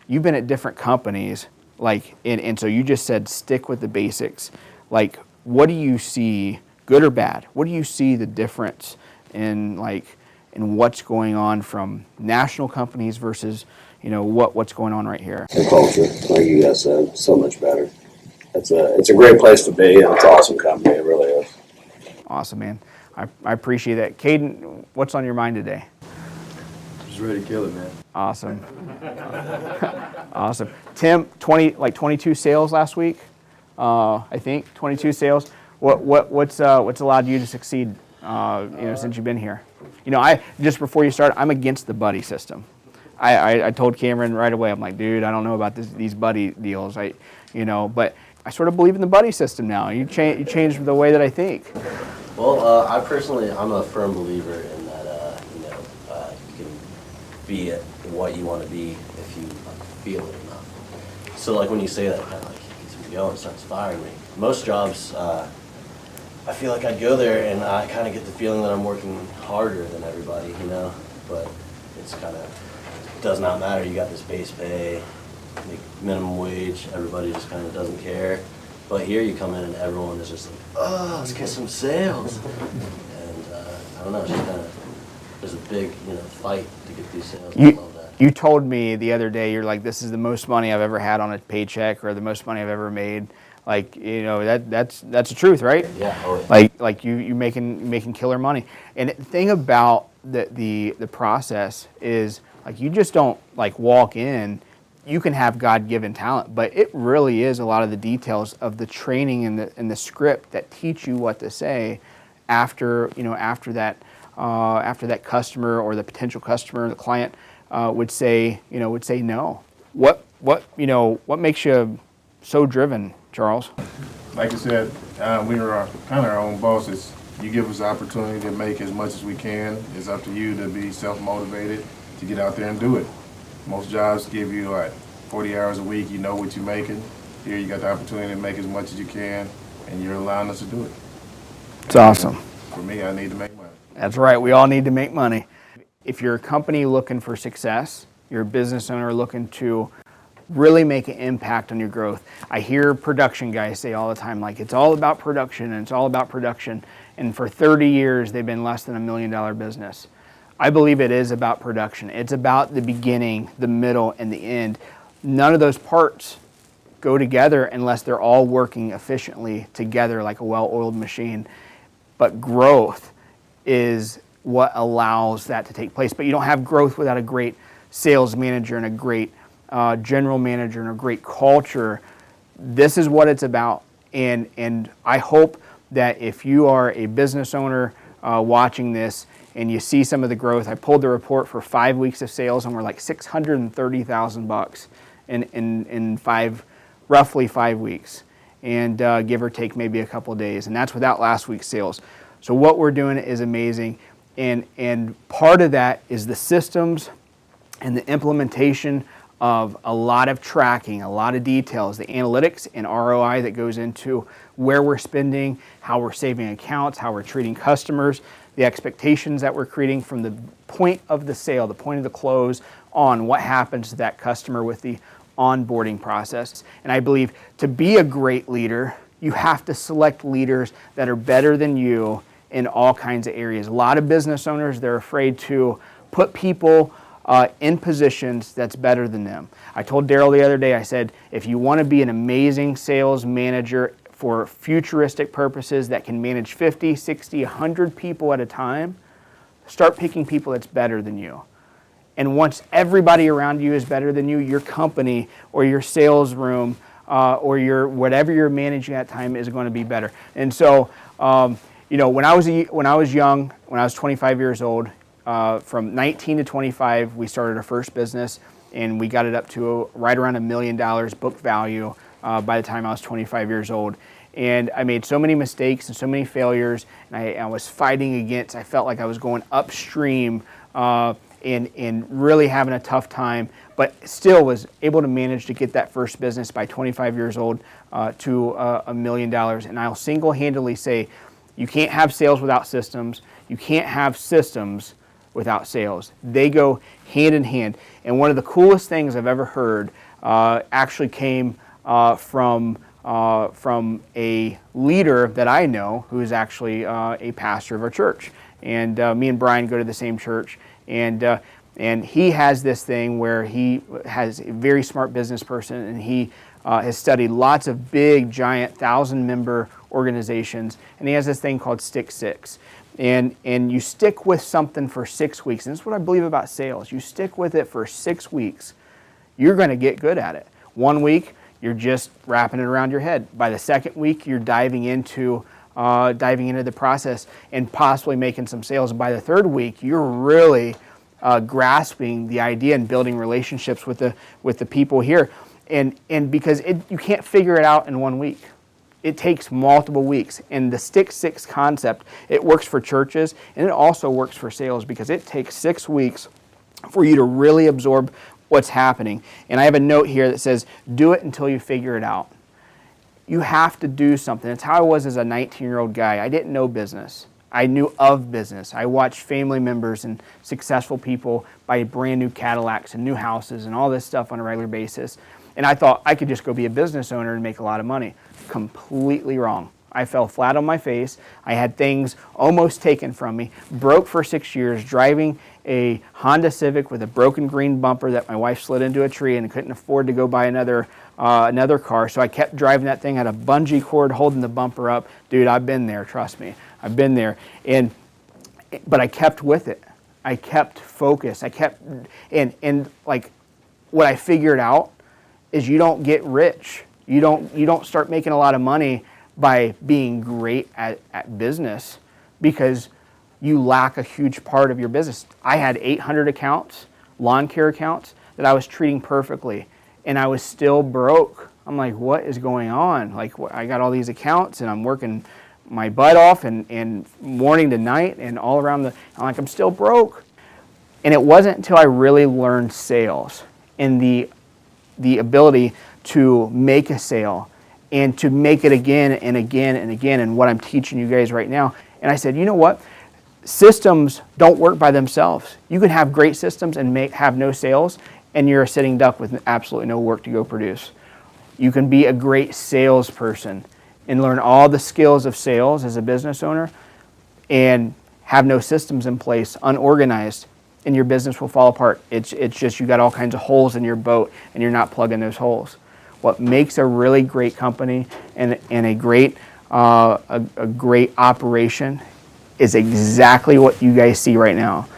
you've been at different companies, like, and so you just said stick with the basics. Like, what do you see, good or bad? What do you see the difference in, like, in what's going on from national companies versus, you know, what's going on right here? The culture, like you guys said, so much better. It's a great place to be, and it's an awesome company. It really is. Awesome, man. I appreciate that. Caden, what's on your mind today? Just ready to kill it, man. Awesome. Awesome. Tim, 22 sales last week. I think 22 sales. What's allowed you to succeed? Since you've been here. You know, I just before you start, I'm against the buddy system. I told Cameron right away. I'm like, dude, I don't know about these buddy deals. But I sort of believe in the buddy system now. You changed the way that I think. Well, I'm a firm believer in that, you can be what you want to be if you feel it enough. So, like, when you say that, it kind of like gets me going, starts firing me. Most jobs, I feel like I'd go there and I kind of get the feeling that I'm working harder than everybody, but it's kind of, does not matter. You got this base pay, minimum wage, everybody just kind of doesn't care. But here you come in and everyone is just like, oh, let's get some sales. And I don't know, it's just kind of, there's a big, fight to get these sales. I love that. You told me the other day, you're like, this is the most money I've ever had on a paycheck, or the most money I've ever made. Like, that's the truth, right? Yeah. Oh, yeah. Like you making killer money. And the thing about the process is, like, you just don't like walk in. You can have God-given talent, but it really is a lot of the details of the training and the script that teach you what to say after that customer or the potential customer, the client would say no. What makes you so driven, Charles? Like I said, we are kind of our own bosses. You give us the opportunity to make as much as we can. It's up to you to be self-motivated to get out there and do it. Most jobs give you 40 hours a week, you know what you're making. Here you got the opportunity to make as much as you can, and you're allowing us to do it. It's awesome. For me, I need to make money. That's right, we all need to make money. If you're a company looking for success, you're a business owner looking to really make an impact on your growth. I hear production guys say all the time, like, it's all about production and it's all about production. And for 30 years, they've been less than $1 million business. I believe it is about production. It's about the beginning, the middle, and the end. None of those parts go together unless they're all working efficiently together like a well-oiled machine. But growth is what allows that to take place. But you don't have growth without a great sales manager and a great general manager and a great culture. This is what it's about. And I hope that if you are a business owner watching this and you see some of the growth, I pulled the report for 5 weeks of sales and we're like $630,000 in roughly 5 weeks, and give or take maybe a couple of days. And that's without last week's sales. So what we're doing is amazing. And part of that is the systems and the implementation of a lot of tracking, a lot of details, the analytics and ROI that goes into where we're spending, how we're saving accounts, how we're treating customers, the expectations that we're creating from the point of the sale, the point of the close, on what happens to that customer with the onboarding process. And I believe to be a great leader, you have to select leaders that are better than you in all kinds of areas. A lot of business owners, they're afraid to put people in positions that's better than them. I told Daryl the other day, I said, if you want to be an amazing sales manager for futuristic purposes that can manage 50, 60, 100 people at a time, start picking people that's better than you. And once everybody around you is better than you, your company or your sales room or your whatever you're managing at that time is going to be better. And so, when I was young, when I was 25 years old, from 19 to 25, we started our first business, and we got it up to right around $1 million book value by the time I was 25 years old. And I made so many mistakes and so many failures, and I was fighting against, I felt like I was going upstream and really having a tough time, but still was able to manage to get that first business by 25 years old to $1 million. And I'll single-handedly say, you can't have sales without systems. You can't have systems without sales. They go hand in hand. And one of the coolest things I've ever heard actually came from a leader that I know who is actually a pastor of our church. And me and Brian go to the same church. And he has this thing where he has a very smart business person, and he has studied lots of big, giant, 1,000-member organizations. And he has this thing called Stick Six. And you stick with something for 6 weeks. And this is what I believe about sales. You stick with it for 6 weeks, you're going to get good at it. 1 week, you're just wrapping it around your head. By the second week, you're diving into the process and possibly making some sales. And by the third week, you're really grasping the idea and building relationships with the people here. And because you can't figure it out in 1 week. It takes multiple weeks. And the Stick Six concept, it works for churches, and it also works for sales, because it takes 6 weeks for you to really absorb what's happening. And I have a note here that says, do it until you figure it out. You have to do something. It's how I was as a 19-year-old guy. I didn't know business. I knew of business. I watched family members and successful people buy brand new Cadillacs and new houses and all this stuff on a regular basis. And I thought I could just go be a business owner and make a lot of money. Completely wrong. I fell flat on my face. I had things almost taken from me. Broke for 6 years, driving a Honda Civic with a broken green bumper that my wife slid into a tree, and couldn't afford to go buy another car. So I kept driving that thing, had a bungee cord holding the bumper up. Dude, I've been there, trust me. I've been there. But I kept with it. I kept focused. And like what I figured out is you don't get rich. You don't start making a lot of money by being great at business, because you lack a huge part of your business. I had 800 accounts, lawn care accounts, that I was treating perfectly, and I was still broke. I'm like, what is going on? Like, I got all these accounts, and I'm working my butt off and morning to night and all around I'm like, I'm still broke. And it wasn't until I really learned sales and the ability to make a sale and to make it again and again and again, and what I'm teaching you guys right now. And I said, you know what? Systems don't work by themselves. You can have great systems and have no sales, and you're a sitting duck with absolutely no work to go produce. You can be a great salesperson and learn all the skills of sales as a business owner and have no systems in place, unorganized, and your business will fall apart. It's just you got all kinds of holes in your boat, and you're not plugging those holes. What makes a really great company and a great operation is exactly what you guys see right now.